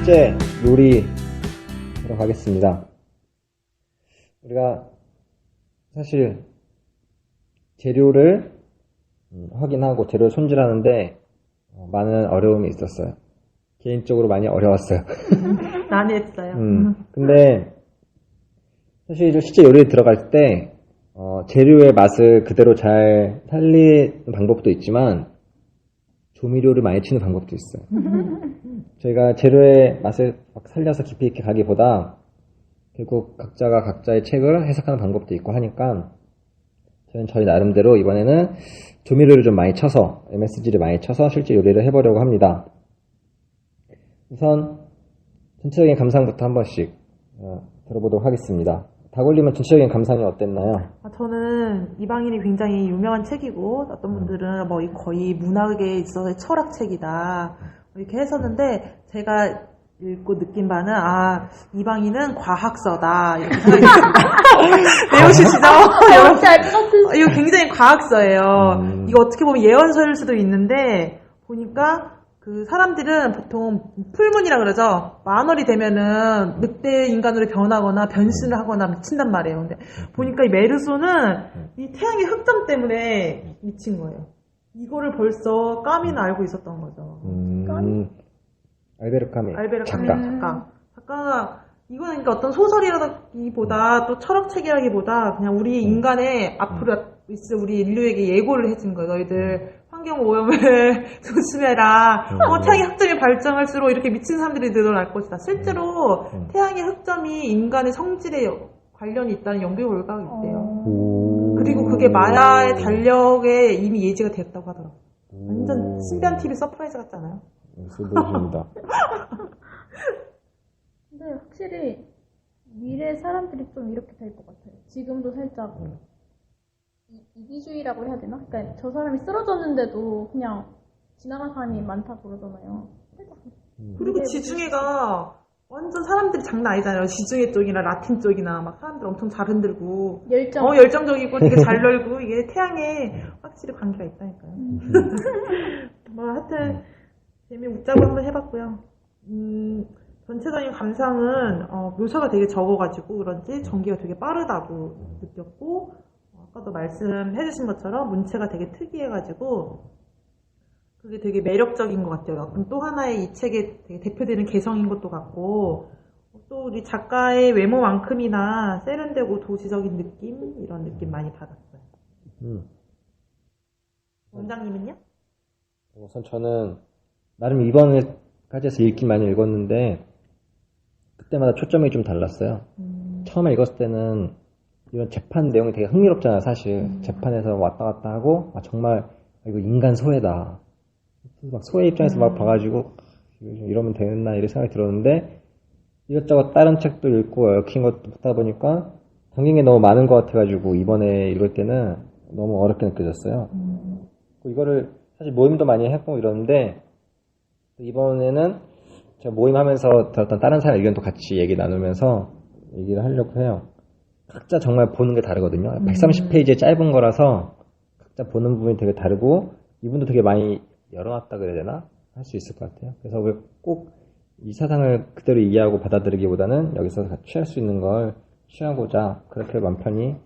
실제 요리 들어가겠습니다. 우리가 사실 재료를 확인하고 재료를 손질하는데 많은 어려움이 있었어요. 개인적으로 많이 어려웠어요. 난했어요. 근데 사실 실제 요리에 들어갈 때 재료의 맛을 그대로 잘 살리는 방법도 있지만 조미료를 많이 치는 방법도 있어요. 저희가 재료의 맛을 막 살려서 깊이 있게 가기보다 결국 각자가 각자의 책을 해석하는 방법도 있고 하니까 저희는 저희 나름대로 이번에는 조미료를 좀 많이 쳐서 MSG를 많이 쳐서 실제 요리를 해보려고 합니다. 우선 전체적인 감상부터 한 번씩 들어보도록 하겠습니다. 다골님은 전체적인 감상이 어땠나요? 저는 이방인이 굉장히 유명한 책이고 어떤 분들은 뭐 거의 문학에 있어서의 철학책이다 이렇게 했었는데 제가 읽고 느낀 바는 이방인은 과학서다 이렇게 생각했습니다. 내용이 진짜 이거 굉장히 과학서예요. 이거 어떻게 보면 예언서일 수도 있는데 보니까 그 사람들은 보통 풀문이라 그러죠. 만월이 되면은 늑대 인간으로 변하거나 변신을 하거나 미친단 말이에요. 근데 보니까 이 메르소는 이 태양의 흑점 때문에 미친 거예요. 이거를 벌써 까미는 알고 있었던 거죠. 알베르 카미 작가. 작가가 이거는 그러니까 어떤 소설이라기보다 또 철학책이라기보다 그냥 우리 인간의 앞으로 있을 우리 인류에게 예고를 해준 거예요. 너희들 환경 오염을 조심해라. 태양의 흑점이 발전할수록 이렇게 미친 사람들이 늘어날 것이다. 실제로 태양의 흑점이 인간의 성질에 관련이 있다는 연구 결과가 있대요. 그리고 그게 마야의 달력에 이미 예지가 되었다고 하더라고요. 완전 신비한 TV 서프라이즈 같지 않아요? 수고하십니다. 근데 확실히 미래 사람들이 좀 이렇게 될 것 같아요. 지금도 살짝 이기주의라고 해야 되나? 그러니까 저 사람이 쓰러졌는데도 그냥 지나간 사람이 많다고 그러잖아요. 그리고 지중해가 완전 사람들이 장난 아니잖아요. 지중해 쪽이나 라틴 쪽이나 막 사람들 엄청 잘 흔들고 열정적이고 되게 잘 놀고 이게 태양에 확실히 관계가 있다니까요. 뭐 하여튼 재미웃자고 한번 해봤고요. 전체적인 감상은 묘사가 되게 적어가지고 그런지 전개가 되게 빠르다고 느꼈고 아까도 말씀해주신 것처럼 문체가 되게 특이해가지고 그게 되게 매력적인 것 같아요. 또 하나의 이 책의 되게 대표되는 개성인 것도 같고 또 우리 작가의 외모만큼이나 세련되고 도시적인 느낌 이런 느낌 많이 받았어요. 원장님은요? 우선 저는 나름 이번에까지 해서 읽긴 많이 읽었는데 그때마다 초점이 좀 달랐어요. 처음에 읽었을 때는 이런 재판 내용이 되게 흥미롭잖아요. 사실 재판에서 왔다 갔다 하고 정말 이거 인간 소외다. 막 소외 입장에서 막 봐가지고 이러면 되겠나 이런 생각이 들었는데 이것저것 다른 책도 읽고 얽힌 것도 보다 보니까 당긴 게 너무 많은 것 같아가지고 이번에 읽을 때는 너무 어렵게 느껴졌어요. 이거를 사실 모임도 많이 했고 이러는데 이번에는 제가 모임하면서 들었던 다른 사람 의견도 같이 얘기 나누면서 얘기를 하려고 해요. 각자 정말 보는 게 다르거든요. 130페이지의 짧은 거라서 각자 보는 부분이 되게 다르고 이분도 되게 많이 열어놨다 그래야 되나? 할 수 있을 것 같아요. 그래서 우리 꼭 이 사상을 그대로 이해하고 받아들이기보다는 여기서 취할 수 있는 걸 취하고자 그렇게 마음 편히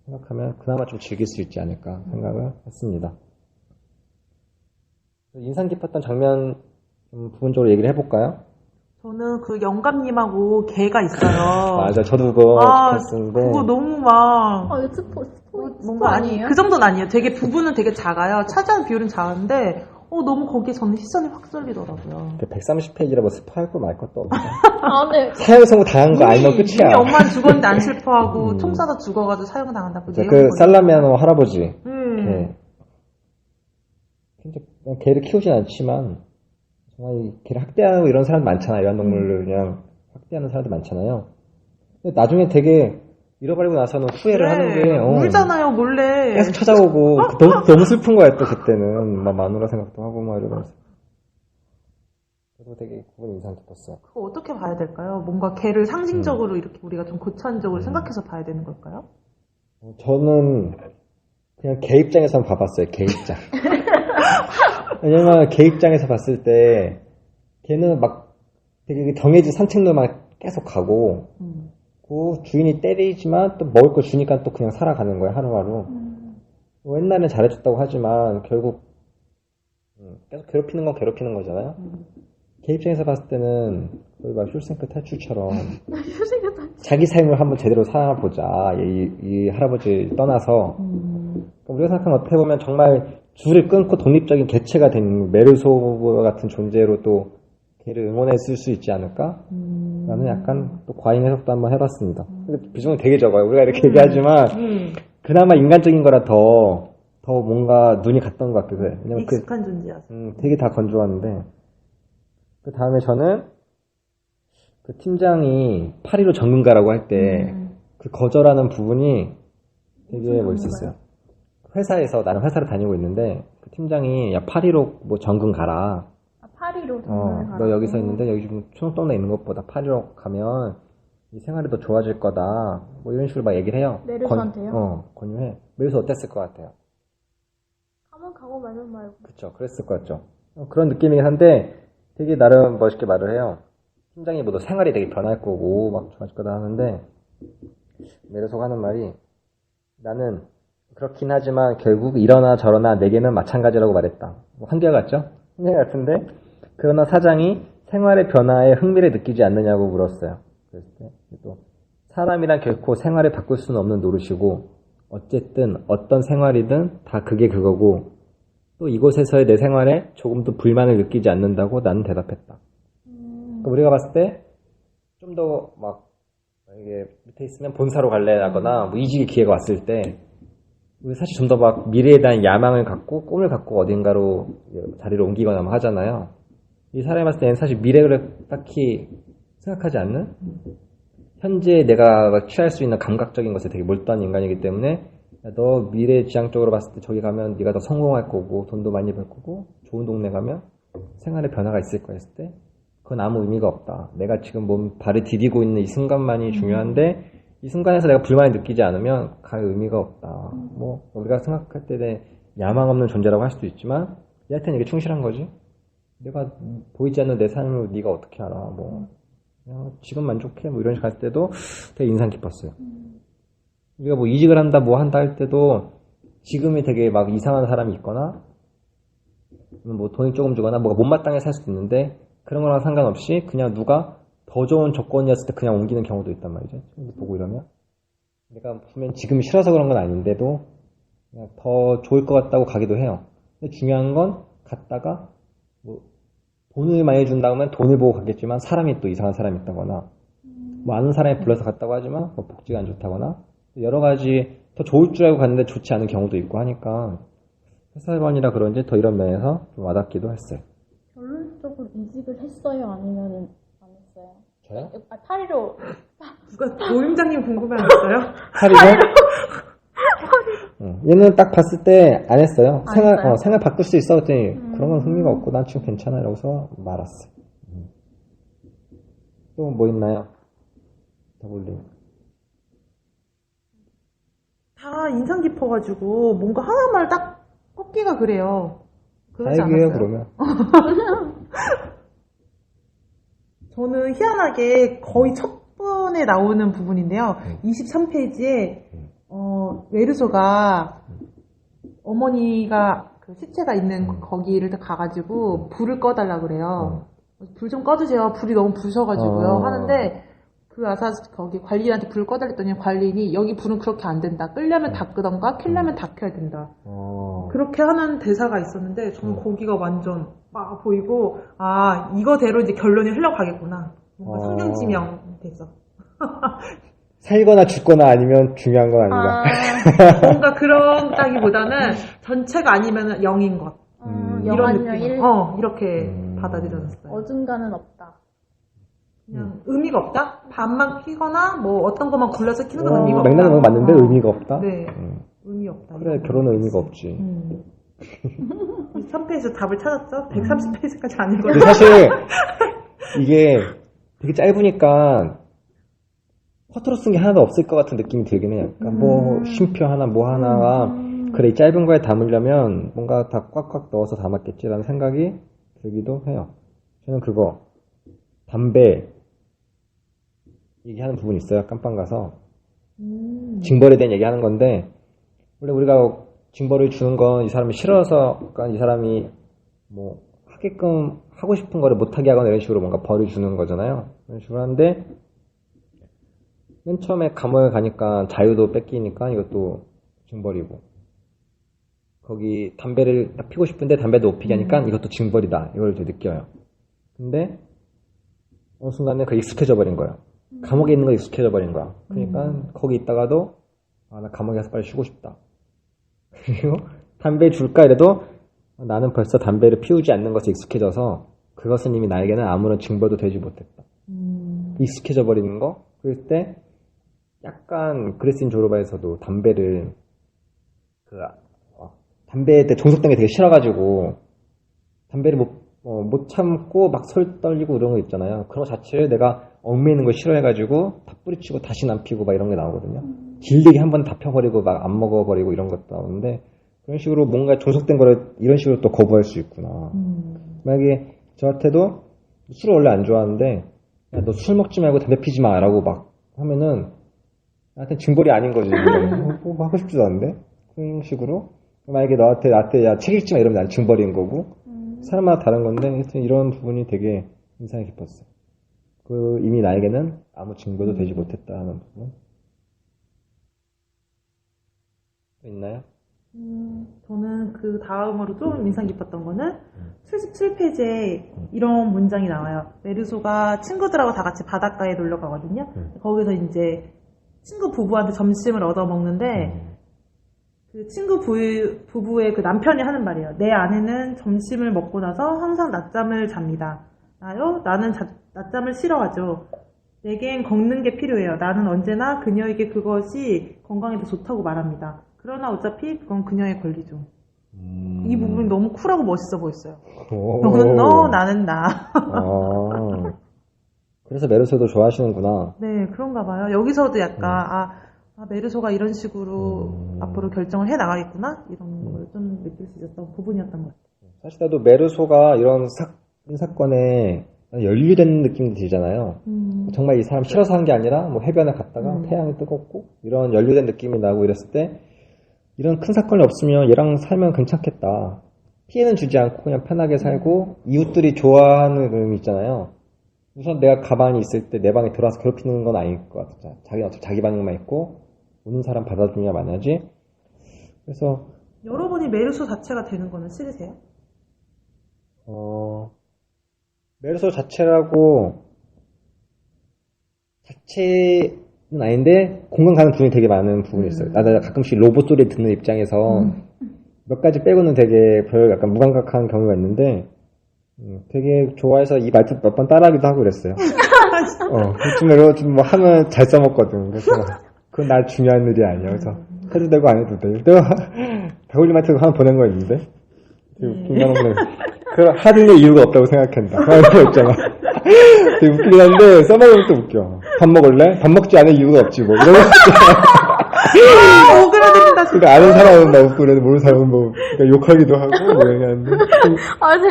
생각하면 그나마 좀 즐길 수 있지 않을까 생각을 했습니다. 인상 깊었던 장면 부분적으로 얘기를 해볼까요? 저는 그 영감님하고 개가 있어요. 맞아, 저도 그거 봤었는데 그거 너무 막 이거 스포 뭔가 아니에요? 그 정도는 아니에요. 되게 부분은 되게 작아요. 차지하는 비율은 작은데 너무 거기에 저는 시선이 확 쏠리더라고요. 130페이지라 뭐 스포할 거 말 것도 없어. 네. 사형선고 당한 거 알면 끝이야. 이미 엄마는 죽었는데 안 슬퍼하고 총 쏴서 죽어가지고 사형당한다고. 그 살라미아노 할아버지. 네. 개를 키우진 않지만 정말 개를 학대하고 이런 사람 많잖아요. 이런 동물을 그냥 학대하는 사람들 많잖아요. 근데 나중에 되게 잃어버리고 나서는 후회를 하는 게 울잖아요 몰래. 계속 찾아오고 너무 슬픈 거야 또 그때는 막 마누라 생각도 하고 막 이러면서. 그래서 되게 그건 인상 깊었어요. 그거 어떻게 봐야 될까요? 뭔가 개를 상징적으로 이렇게 우리가 좀 고차원적으로 생각해서 봐야 되는 걸까요? 저는 그냥 개 입장에서 한번 봐봤어요. 개 입장. 왜냐면 개 입장에서 봤을 때 걔는 막 되게 정해진 산책로만 계속 가고, 그 주인이 때리지만 또 먹을 거 주니까 또 그냥 살아가는 거야, 하루하루. 뭐 옛날엔 잘해줬다고 하지만 결국 계속 괴롭히는 건 괴롭히는 거잖아요. 걔 입장에서 봤을 때는 거의 막 슐생크 탈출처럼 자기 삶을 한번 제대로 살아보자. 이 할아버지 떠나서. 우리가 생각하면 어떻게 보면 정말 줄을 끊고 독립적인 개체가 된 메르소와 같은 존재로 또 걔를 응원했을 수 있지 않을까? 나는 약간 또 과잉 해석도 한번 해봤습니다. 근데 비중은 되게 적어요. 우리가 이렇게 얘기하지만 그나마 인간적인 거라 더 뭔가 눈이 갔던 것 같기도 해. 왜냐면 익숙한 존재야. 되게 다 건조한데. 그 다음에 저는 그 팀장이 파리로 전문가라고 할 때 그 거절하는 부분이 되게 멋있었어요. 회사에서 나는 회사를 다니고 있는데 그 팀장이 야 파리로 뭐 전근 가라. 파리로 정말 너 여기서 있는데 여기 지금 충청도에 있는 것보다 파리로 가면 이 생활이 더 좋아질 거다. 뭐 이런 식으로 막 얘기를 해요. 메르소한테요? 권유해. 메르소 어땠을 것 같아요? 가면 가고 말면 말고. 그쵸. 그랬을 것 같죠. 그런 느낌이긴 한데 되게 나름 멋있게 말을 해요. 팀장이 뭐 너 생활이 되게 변할 거고 막 좋아질 거다 하는데 메르소가 하는 말이 나는 그렇긴 하지만 결국 이러나 저러나 내게는 마찬가지라고 말했다. 뭐 한결같죠? 한결같은데 그러나 사장이 생활의 변화에 흥미를 느끼지 않느냐고 물었어요. 그랬을 때 또 사람이란 결코 생활을 바꿀 수는 없는 노릇이고 어쨌든 어떤 생활이든 다 그게 그거고 또 이곳에서의 내 생활에 조금도 불만을 느끼지 않는다고 나는 대답했다. 그러니까 우리가 봤을 때 좀 더 막 이게 밑에 있으면 본사로 갈래라거나 뭐 이직의 기회가 왔을 때 우리 사실 좀 더 막 미래에 대한 야망을 갖고 꿈을 갖고 어딘가로 자리를 옮기거나 뭐 하잖아요. 이 사람이 봤을 때는 사실 미래를 딱히 생각하지 않는 현재 내가 취할 수 있는 감각적인 것에 되게 몰두한 인간이기 때문에 야, 너 미래 지향적으로 봤을 때 저기 가면 네가 더 성공할 거고 돈도 많이 벌 거고 좋은 동네 가면 생활에 변화가 있을 거야 했을 때 그건 아무 의미가 없다. 내가 지금 발을 디디고 있는 이 순간만이 중요한데 이 순간에서 내가 불만을 느끼지 않으면 갈 의미가 없다. 뭐 우리가 생각할 때 야망 없는 존재라고 할 수도 있지만 얘한테는 이게 충실한 거지. 내가 보이지 않는 내 삶을 네가 어떻게 알아. 뭐 그냥 지금 만족해. 뭐 이런 식으로 할 때도 되게 인상 깊었어요. 우리가 뭐 이직을 한다 뭐 한다 할 때도 지금이 되게 막 이상한 사람이 있거나 뭐 돈이 조금 주거나 뭐가 못마땅해 살 수도 있는데 그런 거랑 상관없이 그냥 누가 더 좋은 조건이었을 때 그냥 옮기는 경우도 있단 말이죠. 보고 이러면 내가 보면 지금 싫어서 그런 건 아닌데도 그냥 더 좋을 것 같다고 가기도 해요. 근데 중요한 건 갔다가 뭐 돈을 많이 준다고 하면 돈을 보고 가겠지만 사람이 또 이상한 사람이 있다거나 뭐 아는 사람이 불러서 갔다고 하지만 뭐 복지가 안 좋다거나 여러 가지 더 좋을 줄 알고 갔는데 좋지 않은 경우도 있고 하니까 회사원이라 그런지 더 이런 면에서 좀 와닿기도 했어요. 결론적으로 이직을 했어요? 아니면은 안 했어요? 저요? 파리로. 누가 노임장님 궁금해 하셨어요? 파리로? 얘는 딱 봤을 때 안 했어요. 생활 바꿀 수 있어? 그랬더니 그런 건 흥미가 없고 난 지금 괜찮아 이러고서 말았어. 또 뭐 있나요? 더블링. 다 인상 깊어가지고 뭔가 하나만 딱 꼽기가 그래요. 그러지 다행이에요 않았어요? 그러면. 저는 희한하게 거의 첫 번에 나오는 부분인데요. 23페이지에 메르소가 어머니가 그 시체가 있는 거기를 가가지고 불을 꺼달라 그래요. 불 좀 꺼주세요. 불이 너무 부셔가지고요. 하는데 그 아사 거기 관리인한테 불을 꺼달랬더니 관리인이 여기 불은 그렇게 안 된다. 끌려면 다 끄던가 켜려면 다 켜야 된다. 그렇게 하는 대사가 있었는데 저는 거기가 완전 막 보이고 아 이거대로 이제 결론이 흘러가겠구나. 뭔가 성경지명 돼서 살거나 죽거나 아니면 중요한 건 아닌가. 뭔가 그런다기보다는 전체가 아니면 0인 것. 이런 느낌. 1. 이렇게 받아들여졌어요. 어중간은 없다. 그냥 의미가 없다? 반만 키거나 뭐 어떤 것만 골라서 키는 건 의미가 없다. 맥락은 맞는데 의미가 없다? 네. 의미 없다. 그래 결혼은 의미가 없지. 3페이지 답을 찾았죠? 130페이지까지 안 근데 읽었는데. 사실 이게 되게 짧으니까 허투루 쓴 게 하나도 없을 것 같은 느낌이 들긴 해요. 그러니까 뭐 쉼표 하나 뭐 하나가 그래 이 짧은 거에 담으려면 뭔가 다 꽉꽉 넣어서 담았겠지라는 생각이 들기도 해요. 저는 그거 담배 얘기하는 부분이 있어요. 깜빵 가서 징벌에 대한 얘기하는 건데 원래 우리가 징벌을 주는 건 이 사람이 싫어서 그러니까 이 사람이 뭐 하게끔 하고 싶은 거를 못하게 하거나 이런 식으로 뭔가 벌을 주는 거잖아요. 이런 식으로 하는데 맨 처음에 감옥에 가니까 자유도 뺏기니까 이것도 징벌이고 거기 담배를 딱 피고 싶은데 담배도 못 피게 하니까 이것도 징벌이다. 이걸 이제 느껴요. 근데 어느 순간에 그 익숙해져 버린 거예요. 감옥에 있는 거 익숙해져 버린 거야. 그러니까 거기 있다가도 아, 나 감옥에 가서 빨리 쉬고 싶다. 그리고 담배 줄까 이래도 나는 벌써 담배를 피우지 않는 것에 익숙해져서 그것은 이미 나에게는 아무런 징벌도 되지 못했다. 익숙해져 버리는 거. 그럴 때 약간 그레스인 조르바에서도 담배를 담배에 종속된 게 되게 싫어가지고 담배를 못 참고 막 솔 떨리고 이런 거 있잖아요. 그런 거 자체를 내가 얽매이는 걸 싫어해가지고 다 뿌리치고 다시는 안 피고 막 이런 게 나오거든요. 길게 한 번 다 펴버리고 막 안 먹어버리고 이런 것도 나오는데 그런 식으로 뭔가 종속된 거를 이런 식으로 또 거부할 수 있구나. 만약에 저한테도 술을 원래 안 좋아하는데 야, 너 술 먹지 말고 담배 피지 마 라고 막 하면은 나한테 징벌이 아닌 거지. 뭐 하고 싶지도 않은데 그런 식으로 만약에 나한테 야 책 읽지 마 이러면 난 징벌인 거고 사람마다 다른 건데 하여튼 이런 부분이 되게 인상이 깊었어. 그 이미 나에게는 아무 징벌도 되지 못했다 하는 부분. 또 있나요? 저는 그 다음으로 좀 인상 깊었던 거는 77페이지에 이런 문장이 나와요. 메르소가 친구들하고 다 같이 바닷가에 놀러 가거든요. 거기서 이제 친구 부부한테 점심을 얻어 먹는데 그 친구 부부의 그 남편이 하는 말이에요. 내 아내는 점심을 먹고 나서 항상 낮잠을 잡니다. 나는 낮잠을 싫어하죠. 내겐 걷는 게 필요해요. 나는 언제나 그녀에게 그것이 건강에 더 좋다고 말합니다. 그러나 어차피 그건 그녀의 권리죠. 이 부분이 너무 쿨하고 멋있어 보였어요. 너는 너, 나는 나. 그래서 메르소도 좋아하시는구나. 네, 그런가 봐요. 여기서도 약간 메르소가 이런 식으로 앞으로 결정을 해 나가겠구나 이런 걸 좀 느낄 수 있었던 부분이었던 것 같아요. 사실 나도 메르소가 이런 사건에 연루된 느낌이 들잖아요. 정말 이 사람 싫어서 한 게 아니라 뭐 해변에 갔다가 태양이 뜨겁고 이런 연루된 느낌이 나고 이랬을 때 이런 큰 사건이 없으면 얘랑 살면 괜찮겠다. 피해는 주지 않고 그냥 편하게 살고 이웃들이 좋아하는 의미 있잖아요. 우선 내가 가만히 있을 때 내 방에 들어와서 괴롭히는 건 아닐 것 같아. 자기는 어차피 자기 방에만 있고 오는 사람 받아주냐 마냐지. 그래서 여러분이 메르소 자체가 되는 거는 싫으세요? 메르소 자체는 아닌데 공감 가는 부분이 되게 많은 부분이 있어요. 나도 가끔씩 로봇 소리 듣는 입장에서 몇 가지 빼고는 되게 별 약간 무감각한 경우가 있는데 되게 좋아해서 이 말투 몇 번 따라하기도 하고 그랬어요. 좀 뭐 하면 잘 써먹거든. 그래서 그건 날 중요한 일이 아니야. 그래서 해도 되고 안 해도 돼. 내가 배울리 말투 하나 보낸 거 있는데 김나는 그 하는 이유가 없다고 생각한다. 그런 거 있잖아. 되게 웃기긴 한데 써먹으면 또 웃겨. 밥 먹을래? 밥 먹지 않을 이유가 없지 뭐. 이런 거 오그라들린다. 그러니까 아는 사람은 막 웃고 그래도 모르는 사람은 뭐 그러니까 욕하기도 하고 뭐 이러는데.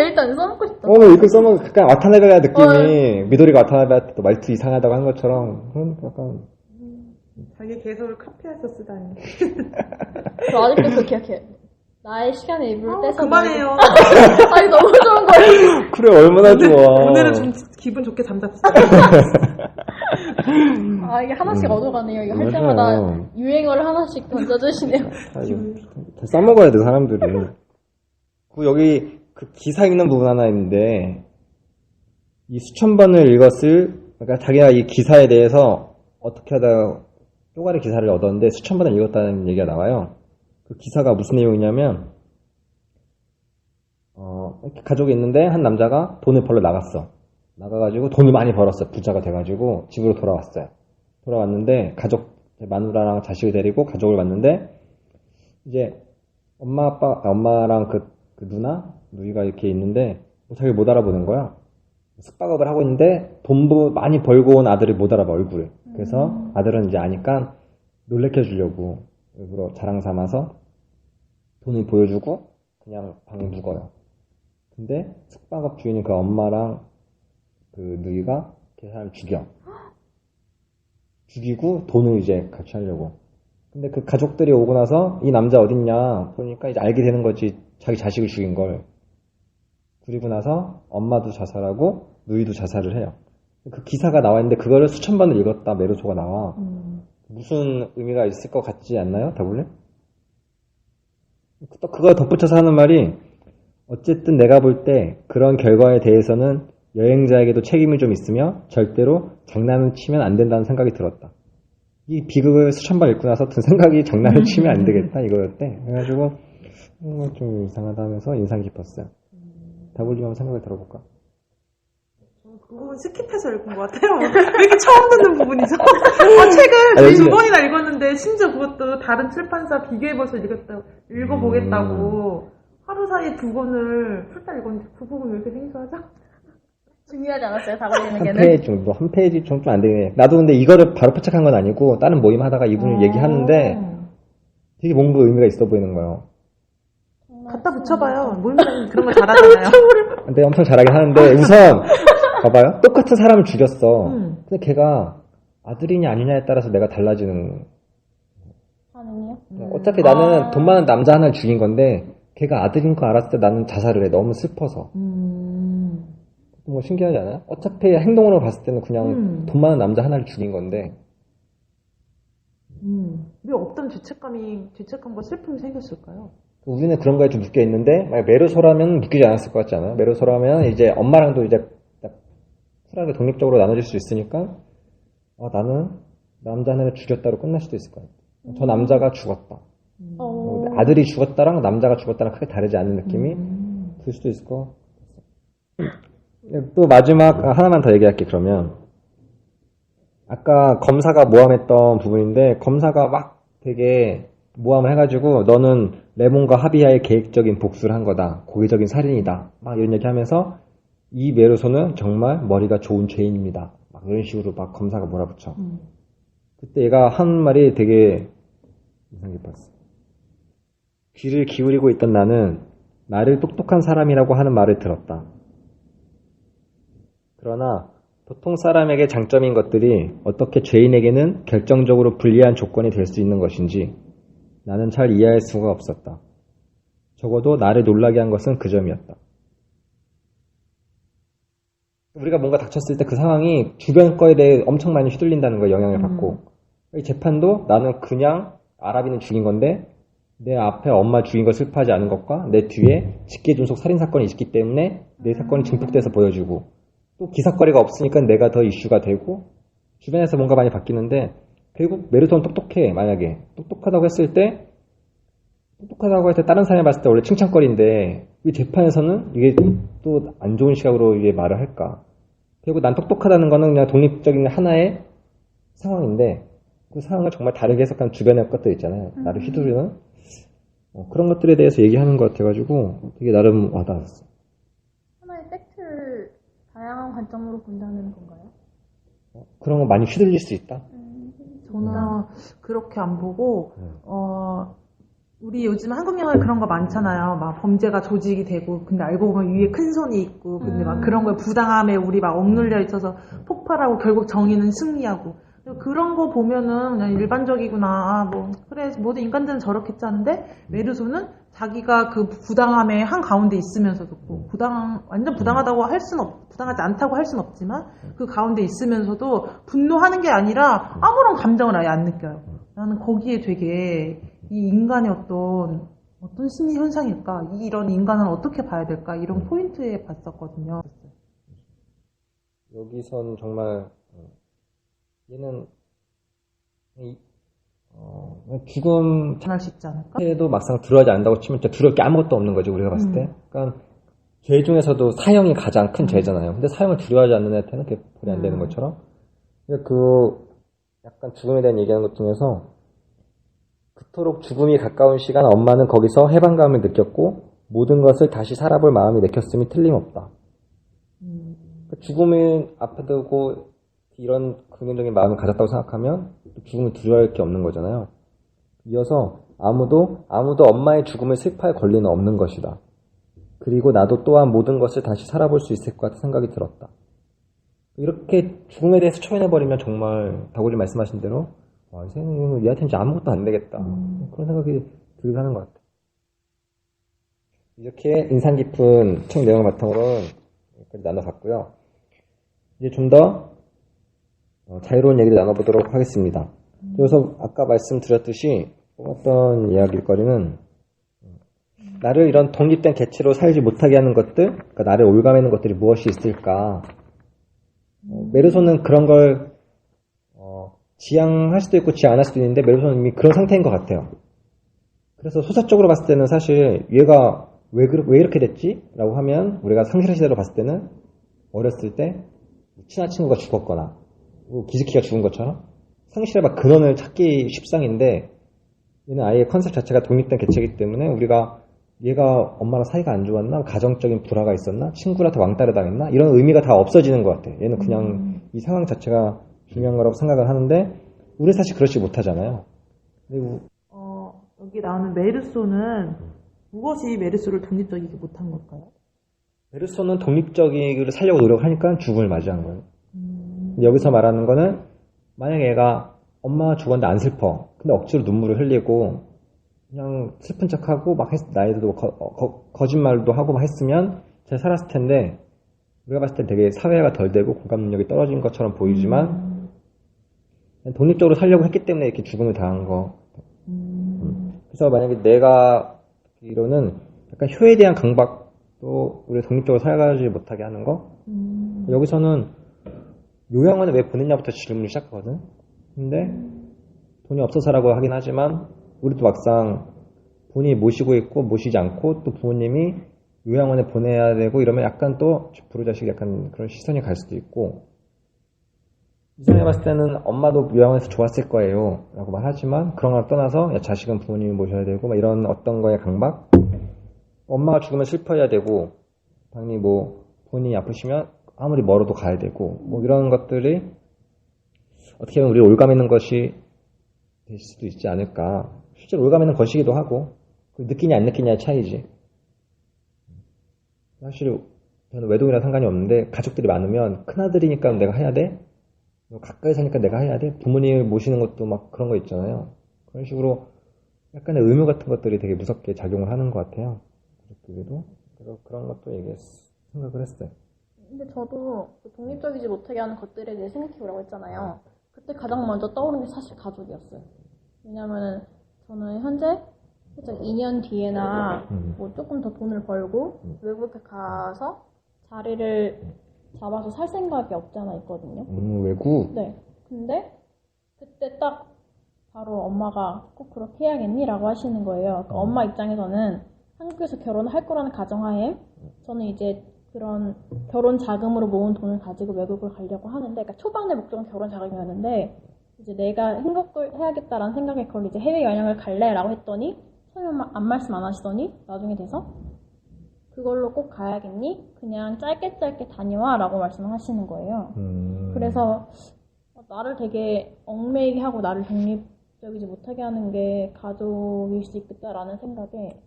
일단 써먹고 싶다. 이거 써먹 약간 와타나베가 느낌이 미도리가 와타나베한테 또 말투 이상하다고 한 것처럼 그런 약간 자기 개소를 카피해서 쓰다니. 저 아직도 그거 기억해요. 나의 시간에 일부러 떼서 그만해요. 아니 너무 좋은 거예요. 그래 얼마나 좋아. 오늘은 좀 기분 좋게 잠잡시다. 이게 하나씩 얻어가네요. 이거 할 때마다 유행어를 하나씩 던져주시네요. 다 써먹어야 돼 사람들이. 여기 그 기사 읽는 부분 하나 있는데 이 수천 번을 그러니까 자기가 이 기사에 대해서 어떻게 하다가 쪼가리 기사를 얻었는데 수천 번을 읽었다는 얘기가 나와요. 그 기사가 무슨 내용이냐면 이렇게 가족이 있는데 한 남자가 돈을 벌러 나가가지고 돈을 많이 벌었어요. 부자가 돼가지고 집으로 돌아왔어요. 돌아왔는데 마누라랑 자식을 데리고 가족을 왔는데 이제 엄마랑 그 누이가 이렇게 있는데 자기를 못 알아보는 거야. 숙박업을 하고 있는데 돈 많이 벌고 온 아들을 못 알아봐 얼굴을. 그래서 아들은 이제 아니까 놀래켜 주려고 일부러 자랑 삼아서 돈을 보여주고 그냥 방에 묵어요. 근데 숙박업 주인이 그 엄마랑 그 누이가 걔 사람 죽이고 돈을 이제 같이 하려고. 근데 그 가족들이 오고 나서 이 남자 어딨냐 보니까 이제 알게 되는 거지. 자기 자식을 죽인 걸. 그리고 나서 엄마도 자살하고 누이도 자살을 해요. 그 기사가 나와 있는데 그거를 수천 번을 읽었다 메르소가 나와. 무슨 의미가 있을 것 같지 않나요? 다블레? 또 그거 덧붙여서 하는 말이 어쨌든 내가 볼 때 그런 결과에 대해서는 여행자에게도 책임이 좀 있으며 절대로 장난을 치면 안 된다는 생각이 들었다. 이 비극을 수천 번 읽고 나서 든 생각이 장난을 치면 안 되겠다 이거였대. 그래가지고 좀 이상하다 하면서 인상 깊었어요. 다블리 한번 생각을 들어볼까? 그 부분 스킵해서 읽은 것 같아요. 왜 이렇게 처음 듣는 부분이죠? 책을 아니, 두 번이나 읽었는데 심지어 그것도 다른 출판사 비교해봐서 읽어보겠다고 하루 사이에 두 권을 풀다 읽었는데 그 부분 왜 이렇게 생소하죠? 중요하지 않았어요, 한 다블리에게는? 페이지 정도, 한 페이지 정도 안 되네. 나도 근데 이거를 바로 포착한 건 아니고 다른 모임 하다가 이분을 얘기하는데 되게 뭔가 의미가 있어 보이는 거예요. 갖다 붙여봐요. 모임장님 그런 거 잘하잖아요. 근데 엄청 잘하긴 하는데 우선 봐봐요. 똑같은 사람을 죽였어. 근데 걔가 아들이냐 아니냐에 따라서 내가 달라지는. 반응이요? 어차피 나는 돈 많은 남자 하나를 죽인 건데 걔가 아들인 거 알았을 때 나는 자살을 해. 너무 슬퍼서. 뭐 신기하지 않아요? 어차피 행동으로 봤을 때는 그냥 돈 많은 남자 하나를 죽인 건데. 왜 없던 죄책감과 슬픔이 생겼을까요? 우리는 그런 거에 좀 묶여 있는데 만약 메르소라면 묶이지 않았을 것 같지 않아요? 메르소라면 이제 엄마랑도 이제 쿨하게 독립적으로 나눠질 수 있으니까 나는 남자 하나를 죽였다로 끝날 수도 있을 것 같아요. 저 남자가 죽었다. 아들이 죽었다랑 남자가 죽었다랑 크게 다르지 않은 느낌이 들 수도 있을 것 같아요. 또 마지막 하나만 더 얘기할게. 그러면 아까 검사가 모함했던 부분인데 검사가 막 되게 모함을 해가지고 너는 레몬과 하비아의 계획적인 복수를 한 거다. 고의적인 살인이다. 막 이런 얘기하면서 이 메르소는 정말 머리가 좋은 죄인입니다. 막 이런 식으로 막 검사가 몰아붙여. 그때 얘가 한 말이 되게 인상 깊었어. 귀를 기울이고 있던 나는 나를 똑똑한 사람이라고 하는 말을 들었다. 그러나 보통 사람에게 장점인 것들이 어떻게 죄인에게는 결정적으로 불리한 조건이 될 수 있는 것인지 나는 잘 이해할 수가 없었다. 적어도 나를 놀라게 한 것은 그 점이었다. 우리가 뭔가 닥쳤을 때 그 상황이 주변 거에 대해 엄청 많이 휘둘린다는 거에 영향을 받고 이 재판도 나는 그냥 아라비는 죽인 건데 내 앞에 엄마 죽인 거 슬퍼하지 않은 것과 내 뒤에 직계존속 살인사건이 있기 때문에 내 사건이 증폭돼서 보여주고 또 기사거리가 없으니까 내가 더 이슈가 되고 주변에서 뭔가 많이 바뀌는데 결국 메르소는 똑똑해. 만약에 똑똑하다고 했을 때 다른 사람이 봤을 때 원래 칭찬거리인데 왜 재판에서는 이게 또 안 좋은 시각으로 이게 말을 할까? 결국 난 똑똑하다는 거는 그냥 독립적인 하나의 상황인데 그 상황을 정말 다르게 해석하는 주변의 것들 있잖아요. 나를 휘두르는 그런 것들에 대해서 얘기하는 것 같아가지고 되게 나름 와닿았어. 하나의 팩트를 다양한 관점으로 본다는 건가요? 그런 거 많이 휘둘릴 수 있다. 저는 그렇게 안 보고 우리 요즘 한국 영화에 그런 거 많잖아요. 막 범죄가 조직이 되고 근데 알고 보면 위에 큰 손이 있고 근데 막 그런 거에 부당함에 우리 막 억눌려 있어서 폭발하고 결국 정의는 승리하고 그런 거 보면은 그냥 일반적이구나. 뭐 그래 모든 인간들은 저렇겠지 하는데 메르소는 자기가 그 부당함의 한 가운데 있으면서도 뭐 완전 부당하다고 할 수는 부당하지 않다고 할 수는 없지만 그 가운데 있으면서도 분노하는 게 아니라 아무런 감정을 아예 안 느껴요. 나는 거기에 되게 이 인간의 어떤 심리 현상일까? 이런 인간은 어떻게 봐야 될까? 이런 포인트에 봤었거든요. 여기선 정말 얘는 죽음 전할 수 있지 않을까? 자체도 막상 두려워하지 않는다고 치면 진짜 두려울 게 아무것도 없는 거지 우리가 봤을 때. 그러니까 죄 중에서도 사형이 가장 큰 죄잖아요. 근데 사형을 두려워하지 않는 애한테는 그게 벌이 안 되는 것처럼. 그 약간 죽음에 대한 얘기하는 것 중에서 그토록 죽음이 가까운 시간 엄마는 거기서 해방감을 느꼈고 모든 것을 다시 살아볼 마음이 내켰음이 틀림없다. 죽음을 앞에 두고 이런 긍정적인 마음을 가졌다고 생각하면 죽음을 두려워할 게 없는 거잖아요. 이어서 아무도 엄마의 죽음을 슬퍼할 권리는 없는 것이다. 그리고 나도 또한 모든 것을 다시 살아볼 수 있을 것 같은 생각이 들었다. 이렇게 죽음에 대해서 초연해버리면 정말 다구리 말씀하신 대로 이 생은 얘한테는 이제 아무것도 안 되겠다. 그런 생각이 들긴 하는 것 같아요. 이렇게 인상 깊은 책 내용을 바탕으로 여기까지 나눠봤고요. 이제 좀 더 자유로운 얘기를 나눠보도록 하겠습니다. 그래서 아까 말씀드렸듯이 뽑았던 이야기거리는 나를 이런 독립된 개체로 살지 못하게 하는 것들, 그러니까 나를 올가매는 것들이 무엇이 있을까. 메르소는 그런 걸 지향할 수도 있고 지향 안 할 수도 있는데 메르소는 이미 그런 상태인 것 같아요. 그래서 소설적으로 봤을 때는 사실 얘가 왜 이렇게 됐지? 라고 하면 우리가 상실 시대로 봤을 때는 어렸을 때 친한 친구가 죽었거나 기즈키가 죽은 것처럼 상실의 막 근원을 찾기 쉽상인데 얘는 아예 컨셉 자체가 독립된 개체이기 때문에 우리가 얘가 엄마랑 사이가 안 좋았나? 가정적인 불화가 있었나? 친구한테 왕따를 당했나? 이런 의미가 다 없어지는 것 같아. 얘는 그냥 이 상황 자체가 중요한 거라고 생각을 하는데 우리 사실 그렇지 못하잖아요. 그리고 여기 나오는 메르소는 무엇이 메르소를 독립적이게 못한 걸까요? 메르소는 독립적이기를 살려고 노력하니까 죽음을 맞이한 거예요. 근데 여기서 말하는 거는 만약에 얘가 엄마가 죽었는데 안 슬퍼. 근데 억지로 눈물을 흘리고 그냥 슬픈 척하고 막 나이도 거짓말도 하고 막 했으면 잘 살았을 텐데 우리가 봤을 때 되게 사회가 덜 되고 공감 능력이 떨어진 것처럼 보이지만 독립적으로 살려고 했기 때문에 이렇게 죽음을 당한 거. 그래서 만약에 내가 이로는 약간 효에 대한 강박도 우리 독립적으로 살아가지 못하게 하는 거. 여기서는 요양원에 왜 보냈냐부터 질문을 시작하거든. 근데 돈이 없어서라고 하긴 하지만 우리도 막상 본인이 모시고 있고 모시지 않고 또 부모님이 요양원에 보내야 되고 이러면 약간 또 부르자식 약간 그런 시선이 갈 수도 있고 이상하게 봤을 때는 엄마도 요양원에서 좋았을 거예요 라고 말하지만 그런 걸 떠나서 야, 자식은 부모님이 모셔야 되고 막 이런 어떤 거에 강박 엄마가 죽으면 슬퍼해야 되고 당연히 뭐 본인이 아프시면 아무리 멀어도 가야 되고 뭐 이런 것들이 어떻게 보면 우리 올가매는 것이 될 수도 있지 않을까. 실제로 올가매는 것이기도 하고 느끼냐 안 느끼냐의 차이지. 사실 저는 외동이랑 상관이 없는데 가족들이 많으면 큰아들이니까 내가 해야 돼? 가까이 사니까 내가 해야 돼? 부모님을 모시는 것도 막 그런 거 있잖아요. 그런 식으로 약간의 의무 같은 것들이 되게 무섭게 작용을 하는 것 같아요. 가족들에도. 그래서 그런 것도 생각을 했어요. 근데 저도 그 독립적이지 못하게 하는 것들에 대해 생각해보라고 했잖아요. 그때 가장 먼저 떠오르는 게 사실 가족이었어요. 왜냐면은 저는 현재 살짝 2년 뒤에나 뭐 조금 더 돈을 벌고 외국에 가서 자리를 잡아서 살 생각이 없지 않아 있거든요. 외국? 네. 근데 그때 딱 바로 엄마가 꼭 그렇게 해야겠니? 라고 하시는 거예요. 그러니까 엄마 입장에서는 한국에서 결혼을 할 거라는 가정하에 저는 이제 그런 결혼 자금으로 모은 돈을 가지고 외국을 가려고 하는데, 그러니까 초반의 목적은 결혼 자금이었는데, 이제 내가 행복을 해야겠다라는 생각에 그걸 이제 해외 여행을 갈래라고 했더니, 처음에 안 말씀 안 하시더니, 나중에 돼서, 그걸로 꼭 가야겠니? 그냥 짧게 다녀와 라고 말씀을 하시는 거예요. 그래서, 나를 되게 얽매이게 하고 나를 독립적이지 못하게 하는 게 가족일 수 있겠다라는 생각에,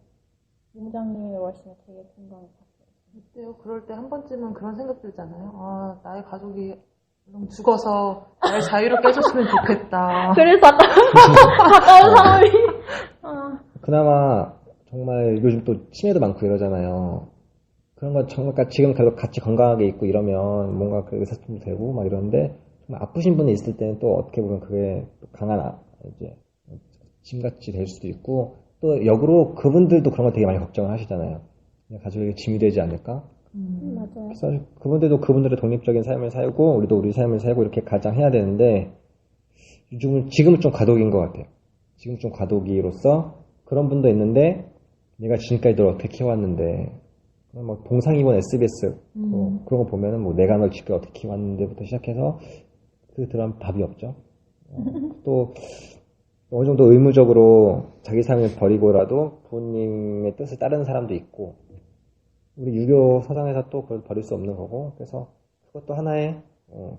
용장님의 말씀에 되게 공감이 갔어요. 어때요? 그럴 때 한 번쯤은 그런 생각 들잖아요. 나의 가족이 죽어서 날 자유롭게 해줬으면 좋겠다. 그래서 가까운 사람이. 그나마 정말 요즘 또 치매도 많고 이러잖아요. 그런 거 정말 지금 계속 같이 건강하게 있고 이러면 뭔가 그 의사소통도 되고 막 이러는데 정말 아프신 분이 있을 때는 또 어떻게 보면 그게 또 강한 이제 짐같이 될 수도 있고 또 역으로 그분들도 그런 거 되게 많이 걱정을 하시잖아요. 가족에게 짐이 되지 않을까? 맞아요. 그래서 그분들도 그분들의 독립적인 삶을 살고 우리도 우리 삶을 살고 이렇게 가장해야 되는데 지금은 좀 과도기인 것 같아요. 지금 좀 과도기로서 그런 분도 있는데 내가 지금까지 널 어떻게 키워왔는데 뭐 동상이본 SBS 그런 거 보면은 뭐 내가 널 지금까지 어떻게 키워왔는데부터 시작해서 그 드라마 답이 없죠. 또 어느 정도 의무적으로 자기 삶을 버리고라도 부모님의 뜻을 따르는 사람도 있고 우리 유교 서상에서 또 그걸 버릴 수 없는 거고 그래서 그것도 하나의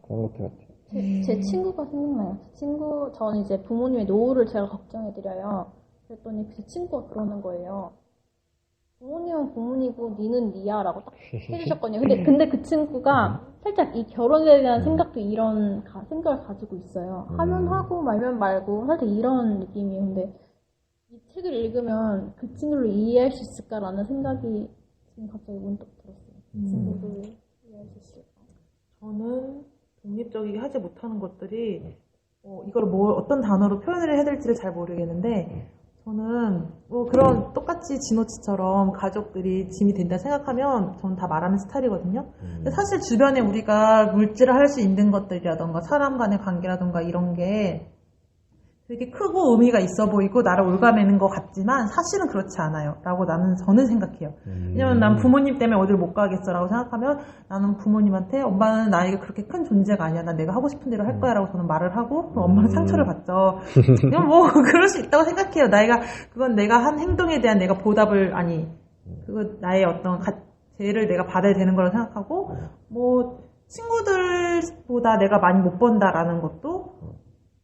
그런 것들 같아요. 제 친구가 생각나요. 저는 이제 부모님의 노후를 제가 걱정해드려요. 그랬더니 제 친구가 그러는 거예요. 부모님은 부모님이고 니는 니야라고 딱 해주셨거든요. 근데 그 친구가 살짝 이 결혼에 대한 생각도 이런 생각을 가지고 있어요. 하면 하고 말면 말고 살짝 이런 느낌이에요. 근데 이 책을 읽으면 그 친구를 이해할 수 있을까라는 생각이 지금 갑자기 문득 들었어요. 그 친구를 이해할 수 있을까? 저는 독립적이게 하지 못하는 것들이 이걸 어떤 단어로 표현을 해야 될지를 잘 모르겠는데 저는 그런 똑같이 진호치처럼 가족들이 짐이 된다 생각하면 저는 다 말하는 스타일이거든요. 근데 사실 주변에 우리가 물질을 할 수 있는 것들이라던가 사람 간의 관계라던가 이런 게 되게 크고 의미가 있어 보이고 나를 올가매는 것 같지만 사실은 그렇지 않아요. 라고 저는 생각해요. 왜냐면 난 부모님 때문에 어딜 못 가겠어 라고 생각하면 나는 부모님한테 엄마는 나에게 그렇게 큰 존재가 아니야. 난 내가 하고 싶은 대로 할 거야 라고 저는 말을 하고 그럼 엄마는 상처를 받죠. 그냥 그럴 수 있다고 생각해요. 그건 내가 한 행동에 대한 내가 보답을 그거 나의 어떤 죄를 내가 받아야 되는 거라고 생각하고 친구들보다 내가 많이 못 번다라는 것도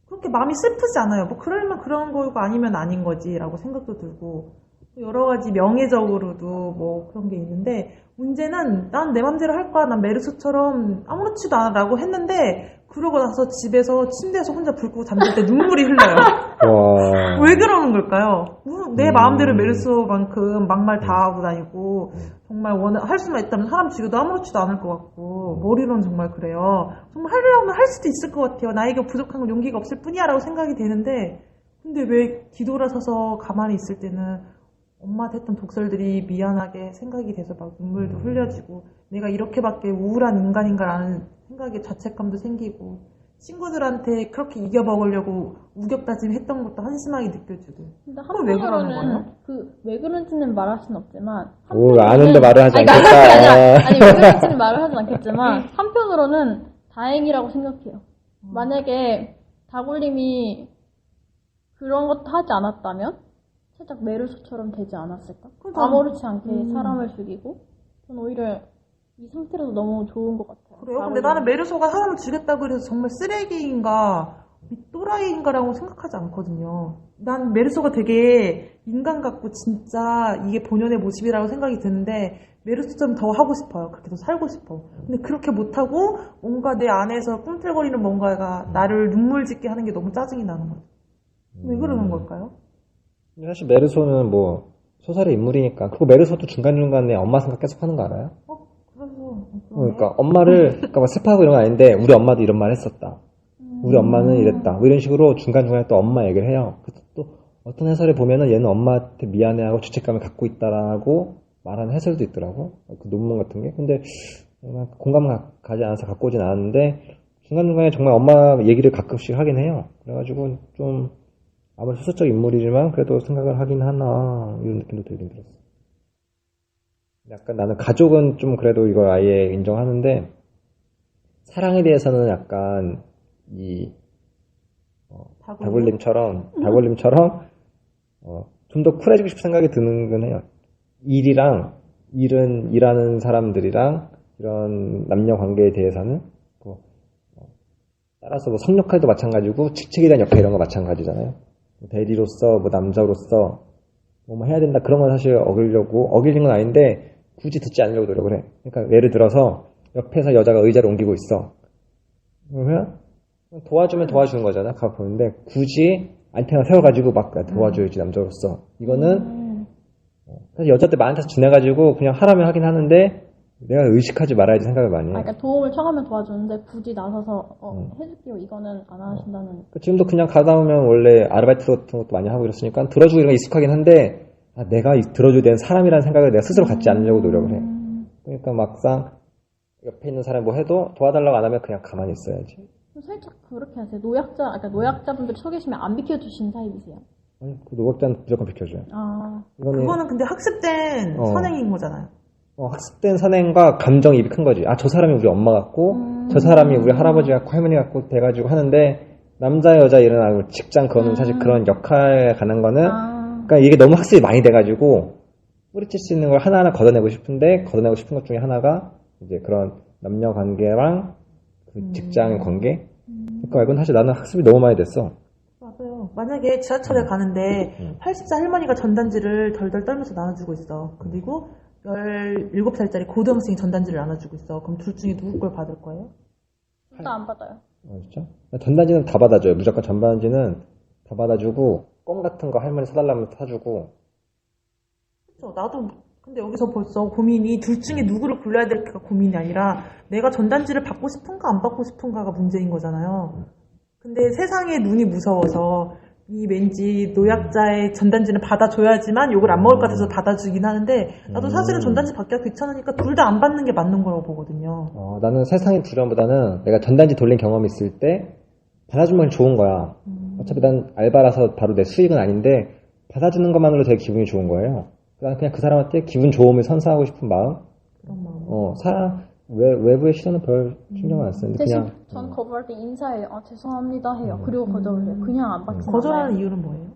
그렇게 마음이 슬프지 않아요. 그러면 그런 거고 아니면 아닌 거지라고 생각도 들고 여러 가지 명예적으로도 그런 게 있는데 문제는 난 내 맘대로 할 거야. 난 메르소처럼 아무렇지도 않아라고 했는데 그러고 나서 집에서 침대에서 혼자 불 끄고 잠들 때 눈물이 흘러요. 왜 그러는 걸까요? 내 마음대로 메르소만큼 막말 다 하고 다니고 정말 할 수만 있다면 사람 죽여도 아무렇지도 않을 것 같고 머리로는 정말 그래요. 정말 하려면 할 수도 있을 것 같아요. 나에게 부족한 건 용기가 없을 뿐이야 라고 생각이 되는데 근데 왜 뒤돌아서서 가만히 있을 때는 엄마한테 했던 독설들이 미안하게 생각이 돼서 막 눈물도 흘려지고 내가 이렇게밖에 우울한 인간인가라는 생각에 자책감도 생기고 친구들한테 그렇게 이겨먹으려고 우격다짐 했던 것도 한심하게 느껴지고 근데 그건 왜 그러는 거예요? 왜 그런지는 말할 순 없지만 아는데 말을 하지 않겠다. 아니 왜 그런지는 말을 하진 않겠지만 한편으로는 다행이라고 생각해요. 만약에 다굴님이 그런 것도 하지 않았다면 살짝 메르소처럼 되지 않았을까? 아무렇지 않게 사람을 죽이고 전 오히려 이 상태라도 너무 좋은 것 같아요. 그래요? 근데 나는 메르소가 사람을 죽였다고 해서 정말 쓰레기인가 또라이인가라고 생각하지 않거든요. 난 메르소가 되게 인간 같고 진짜 이게 본연의 모습이라고 생각이 드는데 메르소처럼 더 하고 싶어요. 그렇게 더 살고 싶어. 근데 그렇게 못하고 뭔가 내 안에서 꿈틀거리는 뭔가가 나를 눈물 짓게 하는 게 너무 짜증이 나는 거죠. 왜 그러는 걸까요? 사실 메르소는 소설의 인물이니까 그리고 메르소도 중간중간에 엄마 생각 계속 하는 거 알아요? 그러니까 엄마를 슬퍼하고 이런 건 아닌데 우리 엄마도 이런 말 했었다. 우리 엄마는 이랬다. 이런 식으로 중간중간에 또 엄마 얘기를 해요. 그래서 또 어떤 해설에 보면은 얘는 엄마한테 미안해하고 죄책감을 갖고 있다라고 말하는 해설도 있더라고. 그 논문 같은 게. 근데 공감 가지 않아서 갖고 오진 않았는데 중간중간에 정말 엄마 얘기를 가끔씩 하긴 해요. 그래가지고 좀 아무리 소설적 인물이지만 그래도 생각을 하긴 하나 이런 느낌도 들긴 들었어. 약간 나는 가족은 좀 그래도 이걸 아예 인정하는데 사랑에 대해서는 약간 다굴님처럼 좀 더 쿨해지고 싶은 생각이 드는 건 해요. 일하는 사람들이랑 이런 남녀 관계에 대해서는 따라서 성역할도 마찬가지고 직책에 대한 역할 이런 거 마찬가지잖아요. 대리로서 남자로서 해야 된다 그런 건 사실 어기려는 건 아닌데 굳이 듣지 않으려고 노력을 해. 그러니까 예를 들어서 옆에서 여자가 의자를 옮기고 있어. 그러면 도와주면 도와주는 거잖아. 가서 보는데 굳이 안테나 세워가지고 막 도와줘야지 남자로서. 이거는 사실 여자들 많다서 지나가지고 그냥 하라면 하긴 하는데 내가 의식하지 말아야지 생각을 많이 해. 그러니까 도움을 청하면 도와주는데 굳이 나서서 해줄게요 이거는 안 하신다는. 지금도 그냥 가다 보면 원래 아르바이트 같은 것도 많이 하고 이랬으니까 들어주고 이런 게 익숙하긴 한데 내가 들어줘야 되는 사람이라는 생각을 내가 스스로 갖지 않으려고 노력을 해. 그러니까 막상 옆에 있는 사람이 해도 도와달라고 안 하면 그냥 가만히 있어야지. 살짝 그렇게 하세요. 노약자분들이 서 계시면 안 비켜주시는 타입이세요? 아니, 그 노약자는 무조건 비켜줘요. 그거는 근데 학습된 선행인 거잖아요. 학습된 선행과 감정이입이 큰 거지. 저 사람이 우리 엄마 같고 저 사람이 우리 할아버지 같고 할머니 같고 돼가지고 하는데 남자 여자 일어나고 직장 그거는 사실 그런 역할에 관한 거는 그러니까 이게 너무 학습이 많이 돼가지고 뿌리칠 수 있는 걸 하나하나 걷어내고 싶은 것 중에 하나가 이제 그런 남녀 관계랑 그 직장의 관계. 그러니까 이건 사실 나는 학습이 너무 많이 됐어. 맞아요. 만약에 지하철에 가는데 80살 할머니가 전단지를 덜덜 떨면서 나눠주고 있어. 그리고 17살짜리 고등학생이 전단지를 나눠주고 있어. 그럼 둘 중에 누구 걸 받을 거예요? 둘 다 안 받아요. 진짜? 전단지는 다 받아줘요. 무조건 전단지는 다 받아주고, 껌 같은 거 할머니 사달라면 사주고. 그렇죠. 나도 근데 여기서 벌써 고민이 둘 중에 누구를 골라야 될까 고민이 아니라 내가 전단지를 받고 싶은가 안 받고 싶은가가 문제인 거잖아요. 근데 세상에 눈이 무서워서 이 왠지 노약자의 전단지는 받아줘야지만 욕을 안 먹을 것 같아서 받아주긴 하는데 나도 사실은 전단지 받기가 귀찮으니까 둘 다 안 받는 게 맞는 거라고 보거든요. 나는 세상의 두려움보다는 내가 전단지 돌린 경험이 있을 때 받아주면 좋은 거야. 어차피 난 알바라서 바로 내 수익은 아닌데 받아주는 것만으로 되게 기분이 좋은 거예요. 그냥 그 사람한테 기분 좋음을 선사하고 싶은 마음. 그런 마음. 외부의 시선은 별 신경 안 쓰는데 대신 그냥. 전 거부할 때 인사해요. 죄송합니다 해요. 그리고 거절을 해요. 그냥 안 받지. 거절하는 이유는 뭐예요?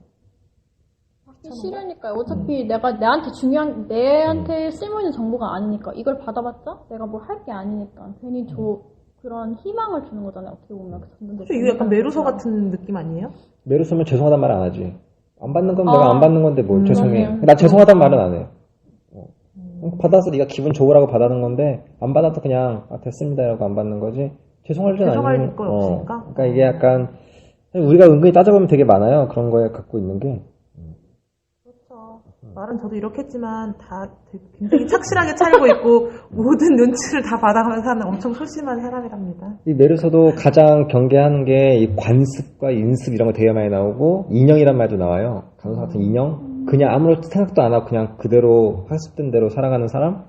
받기 싫으니까요. 어차피 내가 내한테 쓸모있는 정보가 아니니까 이걸 받아봤자 내가 뭘 할 게 아니니까 괜히 그런 희망을 주는 거잖아요. 어떻게 보면. 이거 약간 메루소 같은 느낌 아니에요? 메루소면 죄송하단 말 안 하지. 안 받는 건 내가 안 받는 건데 뭘 죄송해. 맞네요. 나 죄송하단 말은 안 해. 받아서 네가 기분 좋으라고 받아는 건데 안 받아도 그냥 됐습니다라고 안 받는 거지. 죄송할 줄 죄송할 건 없으니까. 그러니까 이게 약간 우리가 은근히 따져보면 되게 많아요. 그런 거에 갖고 있는 게. 그렇죠. 말은 저도 이렇게 했지만 다 굉장히 착실하게 차리고 있고 모든 눈치를 다 받아가면서 하는 엄청 소심한 사람이랍니다. 이 메르소도 가장 경계하는 게 이 관습과 인습 이런 거 되게 많이 나오고 인형이란 말도 나와요. 간호사 같은 인형. 그냥 아무런 생각도 안 하고 그냥 그대로 학습된 대로 살아가는 사람.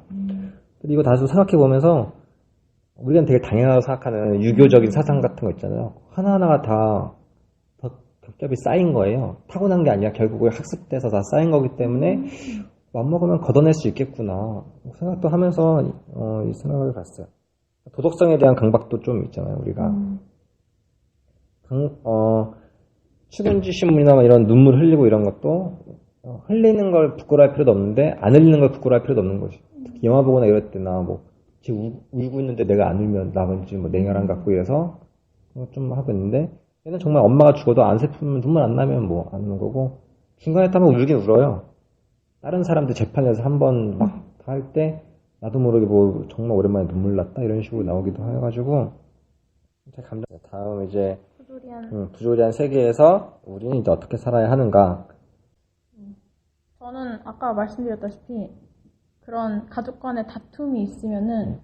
그리고 다시 생각해 보면서 우리는 되게 당연하다고 생각하는 유교적인 사상 같은 거 있잖아요. 하나하나가 다 겹겹이 쌓인 거예요. 타고난 게 아니라 결국에 학습돼서 다 쌓인 거기 때문에 맘먹으면 걷어낼 수 있겠구나 생각도 하면서 이 생각을 봤어요. 도덕성에 대한 강박도 좀 있잖아요. 우리가 축은지 신문이나 이런 눈물 흘리고 이런 것도 흘리는 걸 부끄러워할 필요도 없는데 안 흘리는 걸 부끄러워할 필요도 없는 거지. 특히 영화 보거나 이럴 때나 뭐 울고 있는데 내가 안 울면 나 왠지 뭐 냉혈한 같고 이래서 좀 하고 있는데 얘는 정말 엄마가 죽어도 안 슬프면 눈물 안 나면 뭐 안 우는 거고 중간에 타면 울긴 울어요. 다른 사람들 재판에서 한번 막 할 때 나도 모르게 뭐 정말 오랜만에 눈물 났다 이런 식으로 나오기도 해가지고 제 감정. 다음 이제 부조리한 세계에서 우리는 이제 어떻게 살아야 하는가. 저는 아까 말씀드렸다시피 그런 가족 간의 다툼이 있으면은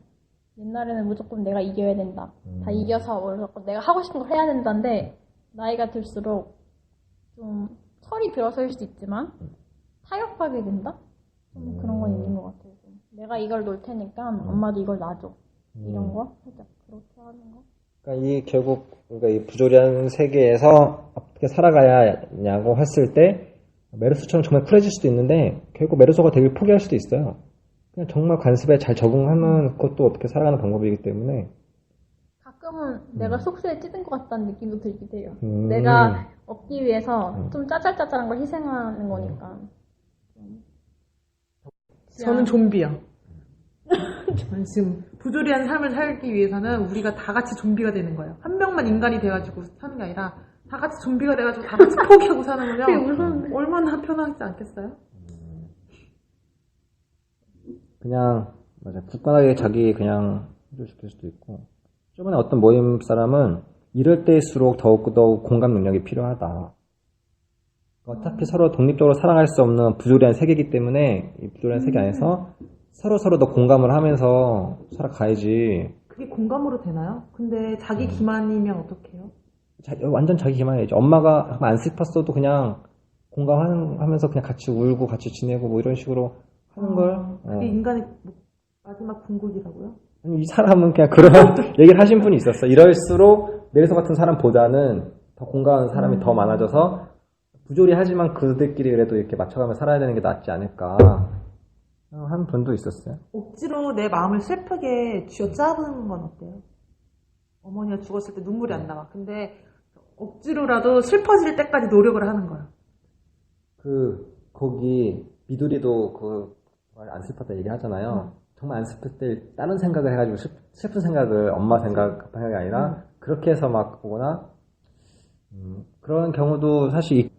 옛날에는 무조건 내가 이겨야 된다. 다 이겨서 무조건 내가 하고 싶은 걸 해야 된다인데 나이가 들수록 좀 철이 들어서일 수도 있지만 타협하게 된다? 좀 그런 건 있는 것 같아요. 좀. 내가 이걸 놓을 테니까 엄마도 이걸 놔줘. 이런 거? 살짝 그렇게 하는 거? 그러니까 이 결국 우리가 이 부조리한 세계에서 어떻게 살아가야냐고 했을 때 메르소처럼 정말 쿨해질 수도 있는데 결국 메르소가 되게 포기할 수도 있어요. 그냥 정말 관습에 잘 적응하면 그것도 어떻게 살아가는 방법이기 때문에 가끔은 내가 속세에 찌든 것 같다는 느낌도 들기도 해요. 내가 얻기 위해서 좀 짜잘짜잘한 걸 희생하는 거니까. 저는 좀비야. 저는 지금 부조리한 삶을 살기 위해서는 우리가 다 같이 좀비가 되는 거예요. 한 명만 인간이 돼가지고 사는 게 아니라 다 같이 좀비가 돼가지고 다 같이 포기하고 사는 거면 얼마나 편하지 않겠어요? 그냥 맞아 굳건하게 자기 그냥 해결시킬 수도 있고. 저번에 어떤 모임 사람은 이럴 때일수록 더욱 공감 능력이 필요하다. 어차피 서로 독립적으로 살아갈 수 없는 부조리한 세계이기 때문에 이 부조리한 세계 안에서 서로 더 공감을 하면서 살아가야지. 그게 공감으로 되나요? 근데 자기 기만이면 어떡해요? 완전 자기 기만이죠. 엄마가 안 슬펐어도 그냥 공감하면서 그냥 같이 울고 같이 지내고 뭐 이런 식으로 하는 걸. 그게 인간의 마지막 궁극이라고요? 아니, 이 사람은 그냥 그런 얘기를 하신 분이 있었어. 이럴수록 메르소 같은 사람보다는 더 공감하는 사람이 더 많아져서 부조리하지만 그들끼리 그래도 이렇게 맞춰가며 살아야 되는 게 낫지 않을까 한 분도 있었어요. 억지로 내 마음을 슬프게 쥐어짜는 건 어때요? 어머니가 죽었을 때 눈물이 안 나와. 근데 억지로라도 슬퍼질 때까지 노력을 하는 거야. 거기 미도리도 안 슬펐다 얘기 하잖아요. 정말 안 슬플 때 다른 생각을 해가지고 슬픈 생각을 엄마 생각이 아니라 그렇게 해서 막 보거나 그런 경우도 사실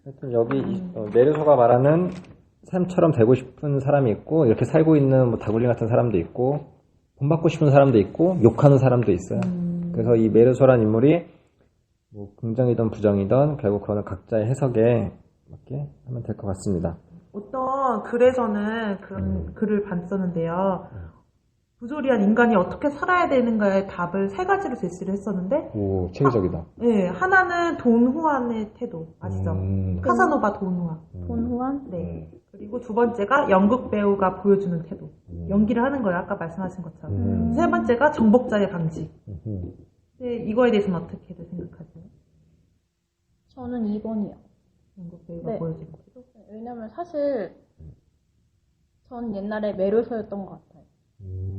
하여튼 여기 메르소가 말하는 삶처럼 되고 싶은 사람이 있고 이렇게 살고 있는 뭐 다굴링 같은 사람도 있고 본받고 싶은 사람도 있고 욕하는 사람도 있어요. 그래서 이 메르소란 인물이 뭐 긍정이든 부정이든 결국 그거는 각자의 해석에 맞게 하면 될 것 같습니다. 어떤 글에서는 그런 글을 봤었는데요. 부조리한 인간이 어떻게 살아야 되는가의 답을 세 가지로 제시를 했었는데, 오, 체계적이다. 네, 하나는 돈후안의 태도 아시죠? 카사노바 돈후안. 돈후안? 네. 그리고 두 번째가 연극 배우가 보여주는 태도. 연기를 하는 거예요. 아까 말씀하신 것처럼. 세 번째가 정복자의 방식. 네, 이거에 대해서는 어떻게 생각하세요? 저는 2번이요. 연극 배우가 네. 보여주는 태도. 왜냐면 사실 전 옛날에 메르소였던 것 같아요.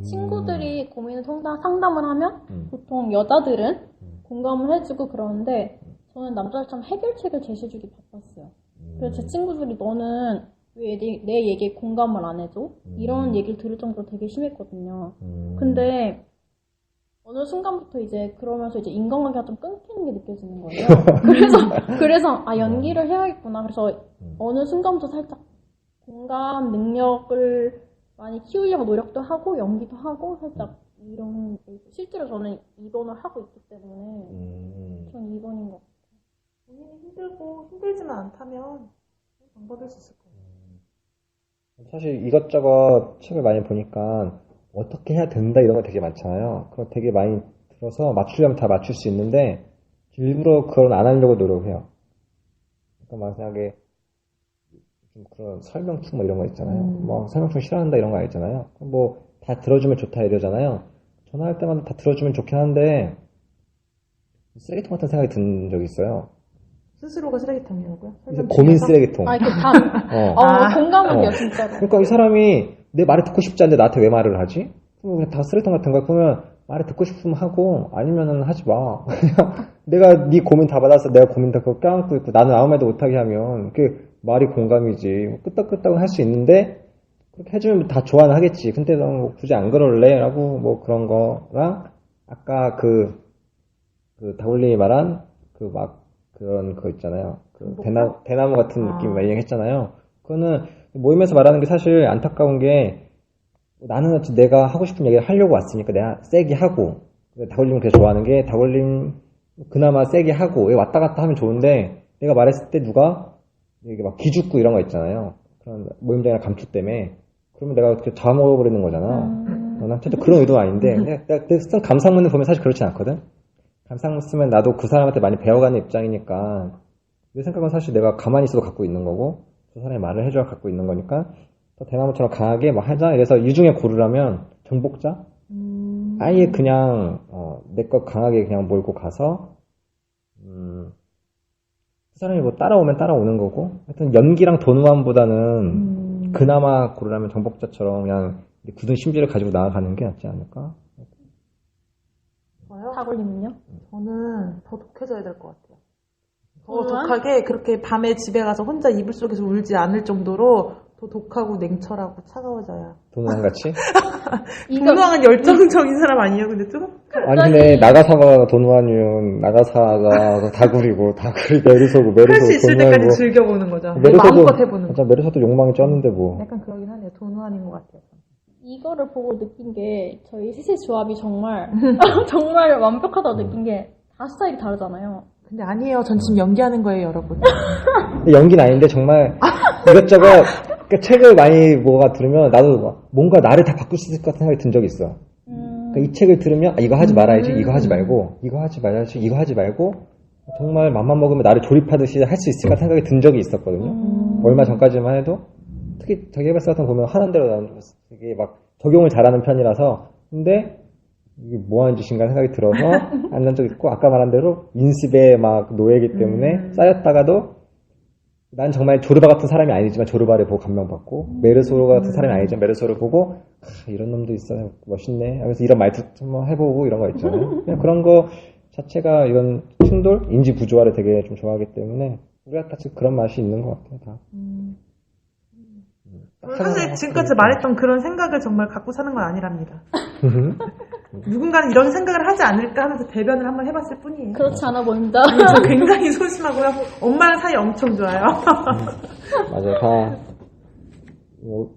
친구들이 고민을 상담을 하면 보통 여자들은 공감을 해주고 그러는데 저는 남자들처럼 해결책을 제시해주기 바빴어요. 그래서 제 친구들이 너는 왜 내 얘기에 공감을 안 해줘? 이런 얘기를 들을 정도로 되게 심했거든요. 근데 어느 순간부터 이제 그러면서 이제 인간관계가 좀 끊기는 게 느껴지는 거예요. 그래서 아 연기를 해야겠구나. 그래서 어느 순간부터 살짝 공감 능력을 많이 키우려고 노력도 하고 연기도 하고 살짝 이런 실제로 저는 2번을 하고 있기 때문에 전 2번인 것 같아요. 본인이 힘들고 힘들지만 않다면 방법일 수 있을 거예요. 사실 이것저것 책을 많이 보니까 어떻게 해야 된다 이런 거 되게 많잖아요. 그거 되게 많이 들어서 맞추려면 다 맞출 수 있는데 일부러 그걸 안 하려고 노력해요. 그러니까 만약에 좀 그런 설명충 뭐 이런 거 있잖아요. 뭐 설명충 싫어한다 이런 거 알잖아요. 뭐 다 들어주면 좋다 이러잖아요. 전화할 때마다 다 들어주면 좋긴 한데 쓰레기통 같은 생각이 든 적이 있어요. 스스로가 쓰레기통이라고요? 이제 고민 쓰레기통. 아, 이렇게 공감을요, 진짜로. 그러니까 이 사람이 내 말을 듣고 싶지 않은데 나한테 왜 말을 하지? 그냥 다 쓰레기통 같은 거야. 그러면 말을 듣고 싶으면 하고 아니면은 하지 마. 내가 네 고민 다 받아서 내가 고민 다 그거 껴안고 있고 나는 아무 말도 못하게 하면 그게 말이 공감이지. 끄떡끄떡은 할 수 있는데 그렇게 해주면 다 좋아는 하겠지. 근데 너 굳이 안 그럴래? 라고 뭐 그런 거랑 아까 그 다울리 말한 그런 거 있잖아요. 그 대나무 같은 느낌이 많이 했잖아요. 그거는 모임에서 말하는 게 사실 안타까운 게 나는 어차피 내가 하고 싶은 얘기를 하려고 왔으니까 내가 세게 하고 다굴림을 되게 좋아하는 게 다굴림 그나마 세게 하고 왔다 갔다 하면 좋은데 내가 말했을 때 누가 이게 막 기죽고 이런 거 있잖아요. 그런 모임장이나 감투 때문에 그러면 내가 그렇게 잡아먹어버리는 거잖아. 난 진짜 그런 의도는 아닌데 내가 쓴 감상문을 보면 사실 그렇진 않거든. 감상문 쓰면 나도 그 사람한테 많이 배워가는 입장이니까 내 생각은 사실 내가 가만히 있어도 갖고 있는 거고 그 사람이 말을 해줘야 갖고 있는 거니까 더 대나무처럼 강하게 뭐 하자. 그래서 이 중에 고르라면 정복자? 아예 그냥 내 것 강하게 그냥 몰고 가서 그 사람이 뭐 따라오면 따라오는 거고 하여튼 연기랑 돈우함보다는 그나마 고르라면 정복자처럼 그냥 굳은 심지를 가지고 나아가는 게 낫지 않을까? 저요? 다굴림은요? 저는 더 독해져야 될 것 같아요. 더 돈우안? 독하게 그렇게 밤에 집에 가서 혼자 이불 속에서 울지 않을 정도로 더 독하고 냉철하고 차가워져야. 돈우함 같이? 돈우안은 열정적인 사람 아니에요? 근데 좀? 아니 근데 나가사가 돈우함이면 나가사가 다굴이고 다굴이 메르소고 할 수 있을 때까지 돈우함이고 즐겨보는 거죠. 메르소도 마음껏 해보는 거. 진짜 메르소도 욕망이 쪘는데 뭐 약간 그러긴 하네요. 돈우안인 것 같아요. 이거를 보고 느낀 게 저희 셋의 조합이 정말 정말 완벽하다고 느낀 게 다 스타일이 다르잖아요. 근데 아니에요. 전 지금 연기하는 거예요, 여러분. 근데 연기는 아닌데 정말 이것저것 그러니까 책을 많이 뭐가 들으면 나도 막 뭔가 나를 다 바꿀 수 있을 것 같은 생각이 든 적이 있어. 그러니까 이 책을 들으면 이거 하지 말아야지, 이거 하지 말고, 이거 하지 말아야지, 이거 하지 말고 정말 맘만 먹으면 나를 조립하듯이 할 수 있을 것 같은 생각이 든 적이 있었거든요. 얼마 전까지만 해도 특히 자기 개발사 같은 거 보면 하는 대로 나는 되게 막 적용을 잘하는 편이라서 근데 이게 뭐 하는 짓인가 생각이 들어서 안 난 적 있고 아까 말한 대로 인습에 막 노예이기 때문에 쌓였다가도 난 정말 조르바 같은 사람이 아니지만 조르바를 보고 감명받고 메르소르 같은 사람이 아니지만 메르소르를 보고 이런 놈도 있어 멋있네 하면서 이런 말도 좀 해보고 이런 거 있잖아요. 그냥 그런 거 자체가 이런 충돌, 인지 부조화를 되게 좀 좋아하기 때문에 우리가 다 그런 맛이 있는 것 같아요. 다. 사실 지금까지 말했던 그런 생각을 정말 갖고 사는 건 아니랍니다. 누군가는 이런 생각을 하지 않을까 하면서 대변을 한번 해봤을 뿐이에요. 그렇지 않아 보인다. 저 굉장히 소심하고요. 엄마랑 사이 엄청 좋아요. 맞아요. 다,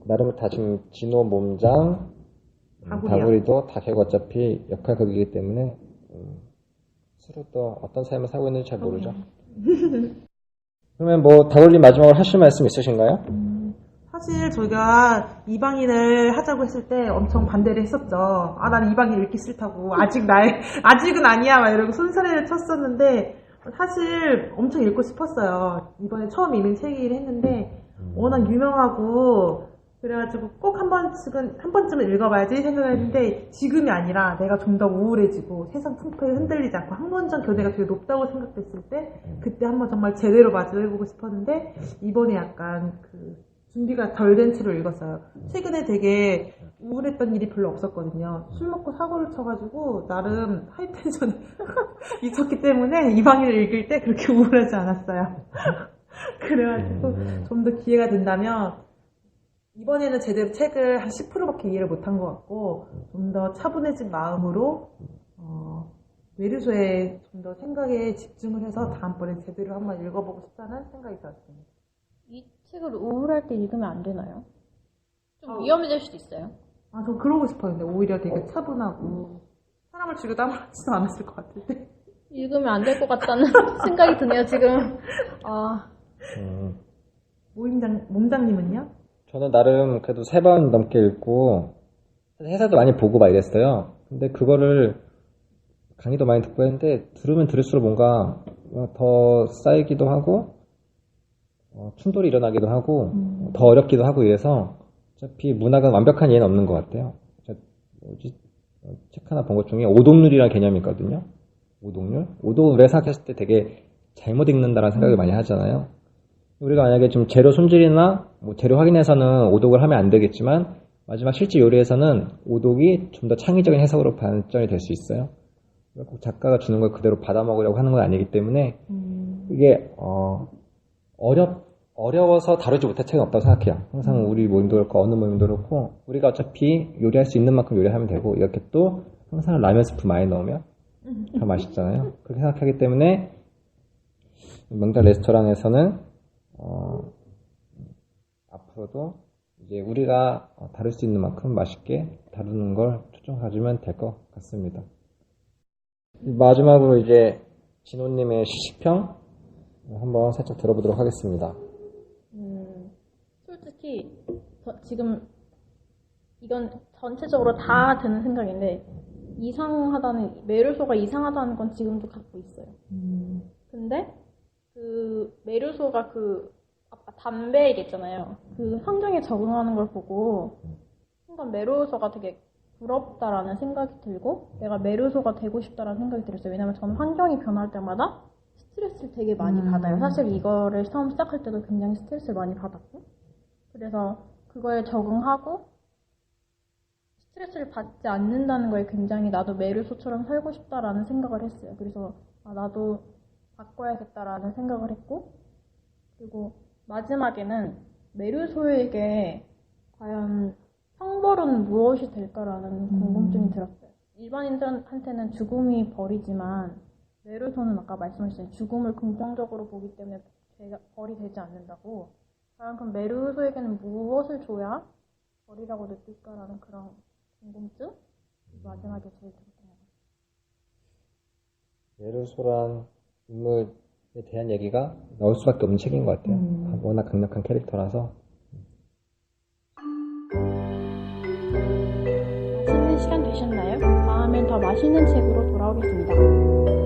나름 다 지금 진호, 몸장, 다구리요. 다구리도 다 결국 어차피 역할극이기 때문에, 서로 또 어떤 삶을 살고 있는지 잘 모르죠. 그러면 뭐, 다구리 마지막으로 하실 말씀 있으신가요? 사실 저희가 이방인을 하자고 했을 때 엄청 반대를 했었죠. 아, 나는 이방인 읽기 싫다고. 아직은 아니야. 막 이러고 손사래를 쳤었는데, 사실 엄청 읽고 싶었어요. 이번에 처음 읽은 책이긴 했는데, 워낙 유명하고, 그래가지고 꼭 한 번쯤은 읽어봐야지 생각을 했는데, 지금이 아니라 내가 좀 더 우울해지고, 세상 풍파에 흔들리지 않고, 학문적 교대가 되게 높다고 생각됐을 때, 그때 한번 정말 제대로 마주해보고 싶었는데, 이번에 약간 준비가 덜 된 채로 읽었어요. 최근에 되게 우울했던 일이 별로 없었거든요. 술 먹고 사고를 쳐가지고 나름 하이텐션에 있었기 때문에 이방인을 읽을 때 그렇게 우울하지 않았어요. 그래가지고 좀 더 기회가 된다면 이번에는 제대로 책을 한 10%밖에 이해를 못한 것 같고 좀 더 차분해진 마음으로 메르소의 좀 더 생각에 집중을 해서 다음번에 제대로 한번 읽어보고 싶다는 생각이 들었습니다. 이 책을 우울할 때 읽으면 안 되나요? 좀 위험해질 수도 있어요. 아, 저 그러고 싶었는데 오히려 되게 차분하고 사람을 죽여도 아무렇지도 않았을 것 같을 때. 읽으면 안 될 것 같다는 생각이 드네요, 지금. 아, 몸장님은요? 저는 나름 그래도 3번 넘게 읽고, 회사도 많이 보고 막 이랬어요. 근데 그거를 강의도 많이 듣고 했는데, 들으면 들을수록 뭔가 더 쌓이기도 하고, 충돌이 일어나기도 하고, 더 어렵기도 하고 이래서, 어차피 문학은 완벽한 이해는 없는 것 같아요. 책 하나 본 것 중에 오독률이라는 개념이 있거든요. 오독률? 오독률에 생각했을 때 되게 잘못 읽는다라는 생각을 많이 하잖아요. 우리가 만약에 좀 재료 손질이나 뭐 재료 확인해서는 오독을 하면 안 되겠지만, 마지막 실제 요리에서는 오독이 좀 더 창의적인 해석으로 발전이 될 수 있어요. 꼭 작가가 주는 걸 그대로 받아먹으려고 하는 건 아니기 때문에, 이게, 어려워서 다루지 못할 책은 없다고 생각해요. 항상 우리 모임도 그렇고 어느 모임도 그렇고 우리가 어차피 요리할 수 있는 만큼 요리하면 되고 이렇게 또 항상 라면 스프 많이 넣으면 더 맛있잖아요. 그렇게 생각하기 때문에 명작 레스토랑에서는 앞으로도 이제 우리가 다룰 수 있는 만큼 맛있게 다루는 걸 초점 가지면 될 것 같습니다. 마지막으로 이제 진호님의 시식평 한번 살짝 들어보도록 하겠습니다. 솔직히 지금 이건 전체적으로 다 드는 생각인데 메르소가 이상하다는 건 지금도 갖고 있어요. 근데 그 메르소가 아까 담배 얘기했잖아요. 그 환경에 적응하는 걸 보고 순간 메르소가 되게 부럽다라는 생각이 들고 내가 메르소가 되고 싶다라는 생각이 들었어요. 왜냐면 저는 환경이 변할 때마다 스트레스를 되게 많이 받아요. 사실 이거를 처음 시작할 때도 굉장히 스트레스를 많이 받았고 그래서 그거에 적응하고 스트레스를 받지 않는다는 거에 굉장히 나도 메르소처럼 살고 싶다라는 생각을 했어요. 그래서 나도 바꿔야겠다라는 생각을 했고 그리고 마지막에는 메르소에게 과연 형벌은 무엇이 될까라는 궁금증이 들었어요. 일반인들한테는 죽음이 벌이지만 메르소는 아까 말씀하신 죽음을 긍정적으로 보기 때문에 벌이 되지 않는다고. 과연 그럼 메르소에게는 무엇을 줘야 벌이라고 느낄까라는 그런 궁금증? 마지막에 제일 들었던 것 같아요. 메르소란 인물에 대한 얘기가 나올 수밖에 없는 책인 것 같아요. 워낙 강력한 캐릭터라서. 맛있는 시간 되셨나요? 다음엔 더 맛있는 책으로 돌아오겠습니다.